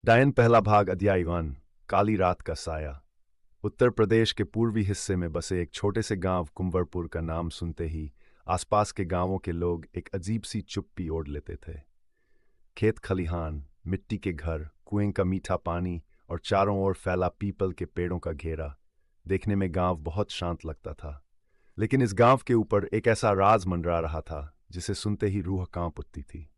डायन पहला भाग अध्याय 1 काली रात का साया। उत्तर प्रदेश के पूर्वी हिस्से में बसे एक छोटे से गांव कुंवरपुर का नाम सुनते ही आसपास के गांवों के लोग एक अजीब सी चुप्पी ओढ़ लेते थे। खेत खलिहान, मिट्टी के घर, कुएं का मीठा पानी और चारों ओर फैला पीपल के पेड़ों का घेरा देखने में गांव बहुत शांत लगता था। लेकिन इस गांव के ऊपर एक ऐसा राज मंडरा रहा था जिसे सुनते ही रूह कांप उठती थी।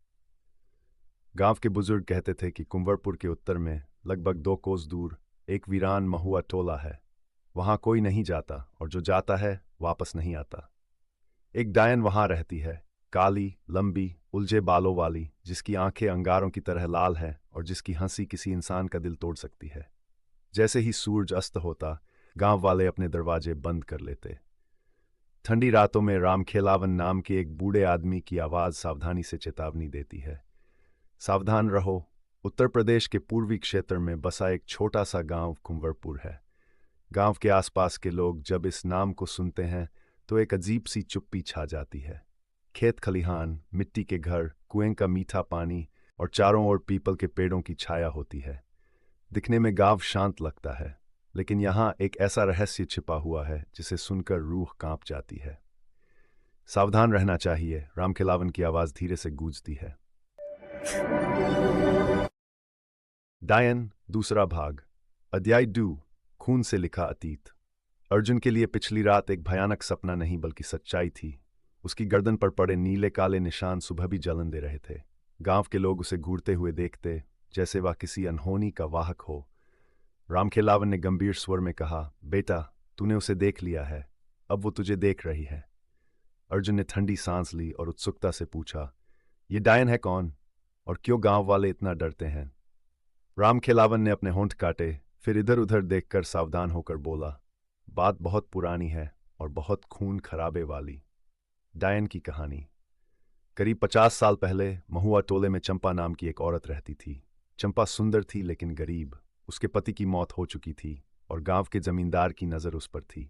गांव के बुजुर्ग कहते थे कि कुंवरपुर के उत्तर में लगभग 2 कोस दूर एक वीरान महुआ टोला है। वहां कोई नहीं जाता और जो जाता है वापस नहीं आता। एक डायन वहां रहती है, काली, लंबी, उलझे बालों वाली, जिसकी आंखें अंगारों की तरह लाल हैं और जिसकी हंसी किसी इंसान का दिल तोड़ सकती है। जैसे ही सूरज अस्त होता, गांव वाले अपने दरवाजे बंद कर लेते। ठंडी रातों में रामखेलावन नाम के एक बूढ़े आदमी की आवाज सावधानी से चेतावनी देती है, सावधान रहो। उत्तर प्रदेश के पूर्वी क्षेत्र में बसा एक छोटा सा गांव कुंवरपुर है। गांव के आसपास के लोग जब इस नाम को सुनते हैं तो एक अजीब सी चुप्पी छा जाती है। खेत खलिहान, मिट्टी के घर, कुएं का मीठा पानी और चारों ओर पीपल के पेड़ों की छाया होती है। दिखने में गांव शांत लगता है, लेकिन यहाँ एक ऐसा रहस्य छिपा हुआ है जिसे सुनकर रूह कांप जाती है। सावधान रहना चाहिए, रामखेलावन की आवाज धीरे से गूंजती है। डायन दूसरा भाग अध्याय 2 खून से लिखा अतीत। अर्जुन के लिए पिछली रात एक भयानक सपना नहीं बल्कि सच्चाई थी। उसकी गर्दन पर पड़े नीले काले निशान सुबह भी जलन दे रहे थे। गांव के लोग उसे घूरते हुए देखते, जैसे वह किसी अनहोनी का वाहक हो। रामखेलावन ने गंभीर स्वर में कहा, बेटा, तूने उसे देख लिया है, अब वो तुझे देख रही है। अर्जुन ने ठंडी सांस ली और उत्सुकता से पूछा, ये डायन है कौन और क्यों गांव वाले इतना डरते हैं? रामखेलावन ने अपने होंठ काटे, फिर इधर उधर देखकर सावधान होकर बोला, बात बहुत पुरानी है और बहुत खून खराबे वाली। डायन की कहानी। करीब 50 साल पहले महुआ टोले में चंपा नाम की एक औरत रहती थी। चंपा सुंदर थी लेकिन गरीब। उसके पति की मौत हो चुकी थी और गांव के जमींदार की नजर उस पर थी।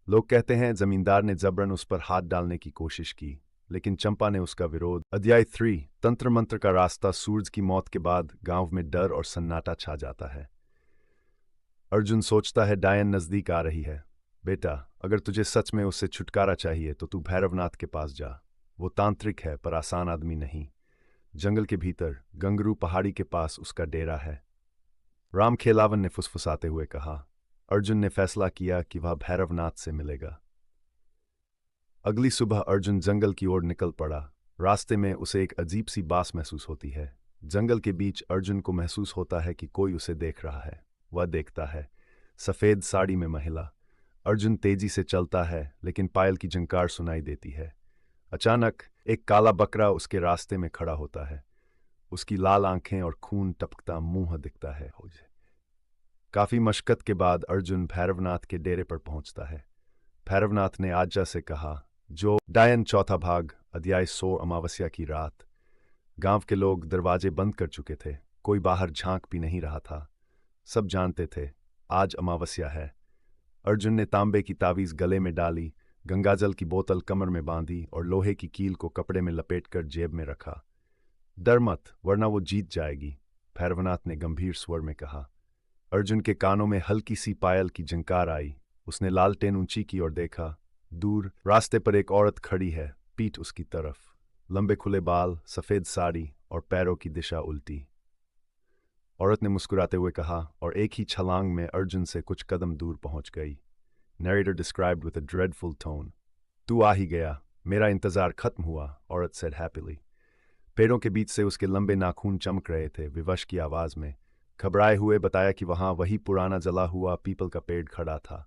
लोग कहते हैं जमींदार ने जबरन उस पर हाथ डालने की कोशिश की, लेकिन चंपा ने उसका विरोध। अध्याय 3 तंत्र मंत्र का रास्ता। सूरज की मौत के बाद गांव में डर और सन्नाटा छा जाता है। अर्जुन सोचता है डायन नजदीक आ रही है। बेटा, अगर तुझे सच में उससे छुटकारा चाहिए तो तू भैरवनाथ के पास जा। वो तांत्रिक है पर आसान आदमी नहीं। जंगल के भीतर गंगरू पहाड़ी के पास उसका डेरा है। रामखेलावन ने फुसफुसाते हुए कहा। अर्जुन ने फैसला किया कि वह भैरवनाथ से मिलेगा। अगली सुबह अर्जुन जंगल की ओर निकल पड़ा। रास्ते में उसे एक अजीब सी बास महसूस होती है। जंगल के बीच अर्जुन को महसूस होता है कि कोई उसे देख रहा है। वह देखता है सफेद साड़ी में महिला। अर्जुन तेजी से चलता है लेकिन पायल की झंकार सुनाई देती है। अचानक एक काला बकरा उसके रास्ते में खड़ा होता है। उसकी लाल आंखें और खून टपकता मुंह दिखता है। काफी मशक्कत के बाद अर्जुन भैरवनाथ के डेरे पर पहुंचता है। भैरवनाथ ने आज्ञा से कहा, जो डायन चौथा भाग अध्याय 100 अमावस्या की रात। गांव के लोग दरवाजे बंद कर चुके थे। कोई बाहर झांक भी नहीं रहा था। सब जानते थे आज अमावस्या है। अर्जुन ने तांबे की तावीज गले में डाली, गंगाजल की बोतल कमर में बांधी और लोहे की कील को कपड़े में लपेटकर जेब में रखा। डर मत, वरना वो जीत जाएगी, भैरवनाथ ने गंभीर स्वर में कहा। अर्जुन के कानों में हल्की सी पायल की झंकार आई। उसने लालटेन ऊंची की और देखा। दूर रास्ते पर एक औरत खड़ी है, पीठ उसकी तरफ। लंबे खुले बाल, सफेद साड़ी और पैरों की दिशा उल्टी। औरत ने मुस्कुराते हुए कहा और एक ही छलांग में अर्जुन से कुछ कदम दूर पहुंच गई। Narrator described with a dreadful tone. तू आ ही गया, मेरा इंतजार खत्म हुआ, औरत सेड हैप्पीली। पेड़ों के बीच से उसके लंबे नाखून चमक रहे थे। विवश की आवाज में घबराए हुए बताया कि वहां वही पुराना जला हुआ पीपल का पेड़ खड़ा था।